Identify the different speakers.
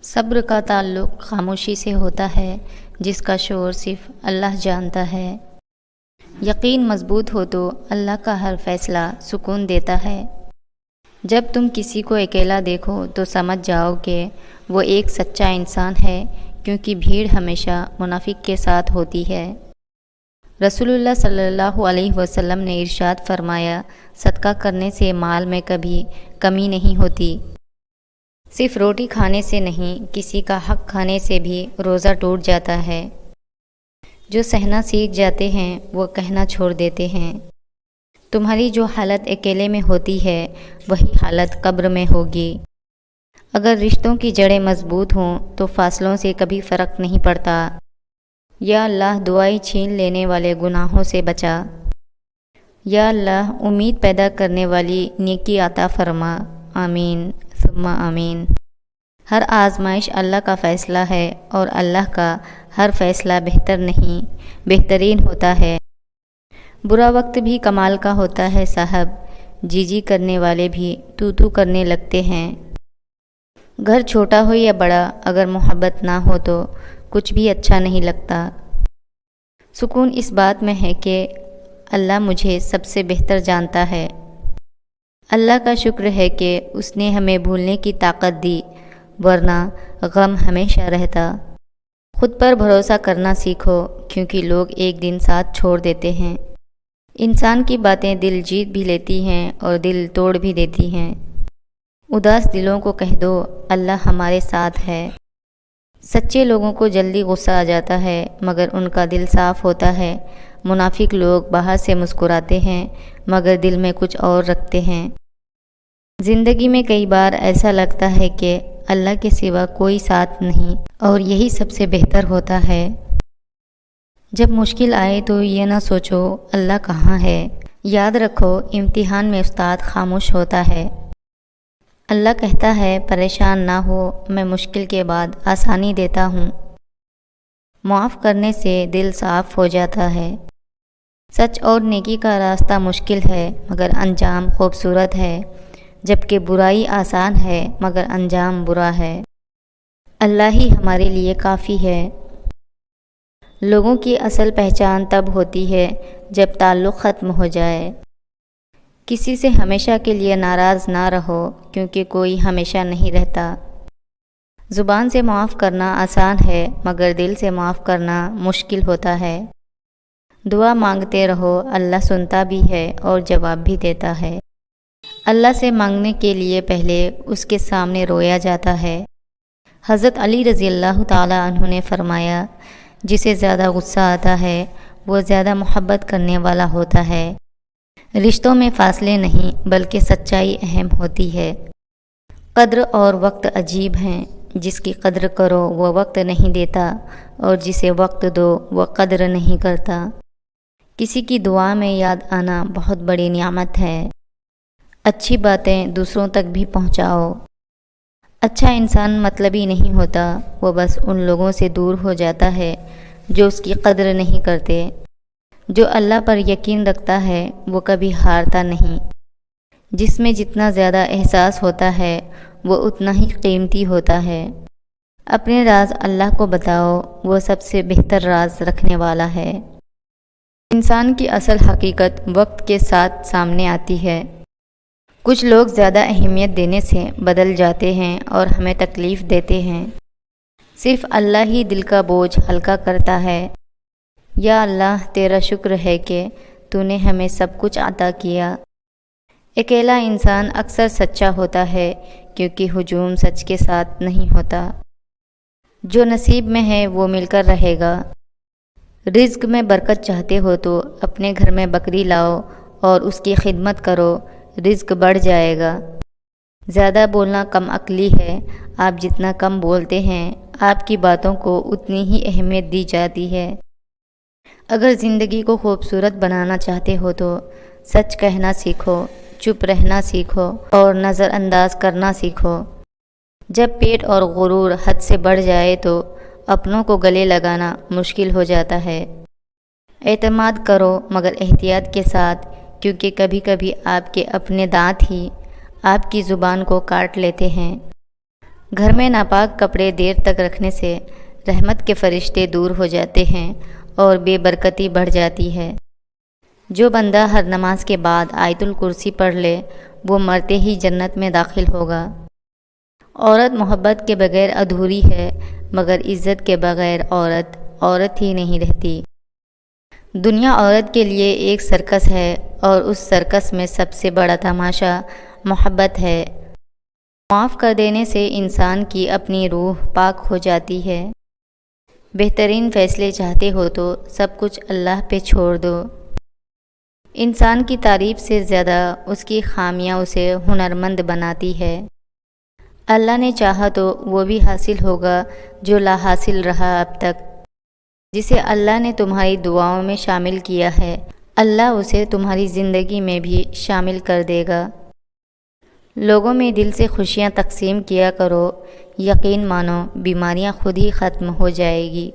Speaker 1: صبر کا تعلق خاموشی سے ہوتا ہے جس کا شور صرف اللہ جانتا ہے۔ یقین مضبوط ہو تو اللہ کا ہر فیصلہ سکون دیتا ہے۔ جب تم کسی کو اکیلا دیکھو تو سمجھ جاؤ کہ وہ ایک سچا انسان ہے، کیونکہ بھیڑ ہمیشہ منافق کے ساتھ ہوتی ہے۔ رسول اللہ صلی اللہ علیہ وسلم نے ارشاد فرمایا، صدقہ کرنے سے مال میں کبھی کمی نہیں ہوتی۔ صرف روٹی کھانے سے نہیں، کسی کا حق کھانے سے بھی روزہ ٹوٹ جاتا ہے۔ جو سہنا سیکھ جاتے ہیں وہ کہنا چھوڑ دیتے ہیں۔ تمہاری جو حالت اکیلے میں ہوتی ہے وہی حالت قبر میں ہوگی۔ اگر رشتوں کی جڑیں مضبوط ہوں تو فاصلوں سے کبھی فرق نہیں پڑتا۔ یا اللہ دعائیں چھین لینے والے گناہوں سے بچا۔ یا اللہ امید پیدا کرنے والی نیکی عطا فرما۔ آمین ثم آمین۔ ہر آزمائش اللہ کا فیصلہ ہے اور اللہ کا ہر فیصلہ بہتر نہیں، بہترین ہوتا ہے۔ برا وقت بھی کمال کا ہوتا ہے صاحب، جی جی کرنے والے بھی تو کرنے لگتے ہیں۔ گھر چھوٹا ہو یا بڑا، اگر محبت نہ ہو تو کچھ بھی اچھا نہیں لگتا۔ سکون اس بات میں ہے کہ اللہ مجھے سب سے بہتر جانتا ہے۔ اللہ کا شکر ہے کہ اس نے ہمیں بھولنے کی طاقت دی، ورنہ غم ہمیشہ رہتا۔ خود پر بھروسہ کرنا سیکھو، کیونکہ لوگ ایک دن ساتھ چھوڑ دیتے ہیں۔ انسان کی باتیں دل جیت بھی لیتی ہیں اور دل توڑ بھی دیتی ہیں۔ اداس دلوں کو کہہ دو، اللہ ہمارے ساتھ ہے۔ سچے لوگوں کو جلدی غصہ آ جاتا ہے مگر ان کا دل صاف ہوتا ہے۔ منافق لوگ باہر سے مسکراتے ہیں مگر دل میں کچھ اور رکھتے ہیں۔ زندگی میں کئی بار ایسا لگتا ہے کہ اللہ کے سوا کوئی ساتھ نہیں، اور یہی سب سے بہتر ہوتا ہے۔ جب مشکل آئے تو یہ نہ سوچو اللہ کہاں ہے، یاد رکھو امتحان میں استاد خاموش ہوتا ہے۔ اللہ کہتا ہے پریشان نہ ہو، میں مشکل کے بعد آسانی دیتا ہوں۔ معاف کرنے سے دل صاف ہو جاتا ہے۔ سچ اور نیکی کا راستہ مشکل ہے مگر انجام خوبصورت ہے، جبکہ برائی آسان ہے مگر انجام برا ہے۔ اللہ ہی ہمارے لیے کافی ہے۔ لوگوں کی اصل پہچان تب ہوتی ہے جب تعلق ختم ہو جائے۔ کسی سے ہمیشہ کے لیے ناراض نہ رہو، کیونکہ کوئی ہمیشہ نہیں رہتا۔ زبان سے معاف کرنا آسان ہے مگر دل سے معاف کرنا مشکل ہوتا ہے۔ دعا مانگتے رہو، اللہ سنتا بھی ہے اور جواب بھی دیتا ہے۔ اللہ سے مانگنے کے لیے پہلے اس کے سامنے رویا جاتا ہے۔ حضرت علی رضی اللہ تعالی عنہ نے فرمایا، جسے زیادہ غصہ آتا ہے وہ زیادہ محبت کرنے والا ہوتا ہے۔ رشتوں میں فاصلے نہیں بلکہ سچائی اہم ہوتی ہے۔ قدر اور وقت عجیب ہیں، جس کی قدر کرو وہ وقت نہیں دیتا، اور جسے وقت دو وہ قدر نہیں کرتا۔ کسی کی دعا میں یاد آنا بہت بڑی نعمت ہے۔ اچھی باتیں دوسروں تک بھی پہنچاؤ۔ اچھا انسان مطلبی نہیں ہوتا، وہ بس ان لوگوں سے دور ہو جاتا ہے جو اس کی قدر نہیں کرتے۔ جو اللہ پر یقین رکھتا ہے وہ کبھی ہارتا نہیں۔ جس میں جتنا زیادہ احساس ہوتا ہے وہ اتنا ہی قیمتی ہوتا ہے۔ اپنے راز اللہ کو بتاؤ، وہ سب سے بہتر راز رکھنے والا ہے۔ انسان کی اصل حقیقت وقت کے ساتھ سامنے آتی ہے۔ کچھ لوگ زیادہ اہمیت دینے سے بدل جاتے ہیں اور ہمیں تکلیف دیتے ہیں۔ صرف اللہ ہی دل کا بوجھ ہلکا کرتا ہے۔ یا اللہ تیرا شکر ہے کہ تو نے ہمیں سب کچھ عطا کیا۔ اکیلا انسان اکثر سچا ہوتا ہے، کیونکہ ہجوم سچ کے ساتھ نہیں ہوتا۔ جو نصیب میں ہے وہ مل کر رہے گا۔ رزق میں برکت چاہتے ہو تو اپنے گھر میں بکری لاؤ اور اس کی خدمت کرو، رزق بڑھ جائے گا۔ زیادہ بولنا کم عقلی ہے، آپ جتنا کم بولتے ہیں آپ کی باتوں کو اتنی ہی اہمیت دی جاتی ہے۔ اگر زندگی کو خوبصورت بنانا چاہتے ہو تو سچ کہنا سیکھو، چپ رہنا سیکھو اور نظر انداز کرنا سیکھو۔ جب پیٹ اور غرور حد سے بڑھ جائے تو اپنوں کو گلے لگانا مشکل ہو جاتا ہے۔ اعتماد کرو مگر احتیاط کے ساتھ، کیونکہ کبھی کبھی آپ کے اپنے دانت ہی آپ کی زبان کو کاٹ لیتے ہیں۔ گھر میں ناپاک کپڑے دیر تک رکھنے سے رحمت کے فرشتے دور ہو جاتے ہیں اور بے برکتی بڑھ جاتی ہے۔ جو بندہ ہر نماز کے بعد آیت الکرسی پڑھ لے وہ مرتے ہی جنت میں داخل ہوگا۔ عورت محبت کے بغیر ادھوری ہے، مگر عزت کے بغیر عورت عورت ہی نہیں رہتی۔ دنیا عورت کے لیے ایک سرکس ہے اور اس سرکس میں سب سے بڑا تماشا محبت ہے۔ معاف کر دینے سے انسان کی اپنی روح پاک ہو جاتی ہے۔ بہترین فیصلے چاہتے ہو تو سب کچھ اللہ پہ چھوڑ دو۔ انسان کی تعریف سے زیادہ اس کی خامیاں اسے ہنرمند بناتی ہے۔ اللہ نے چاہا تو وہ بھی حاصل ہوگا جو لا حاصل رہا اب تک۔ جسے اللہ نے تمہاری دعاؤں میں شامل کیا ہے، اللہ اسے تمہاری زندگی میں بھی شامل کر دے گا۔ لوگوں میں دل سے خوشیاں تقسیم کیا کرو، یقین مانو بیماریاں خود ہی ختم ہو جائے گی۔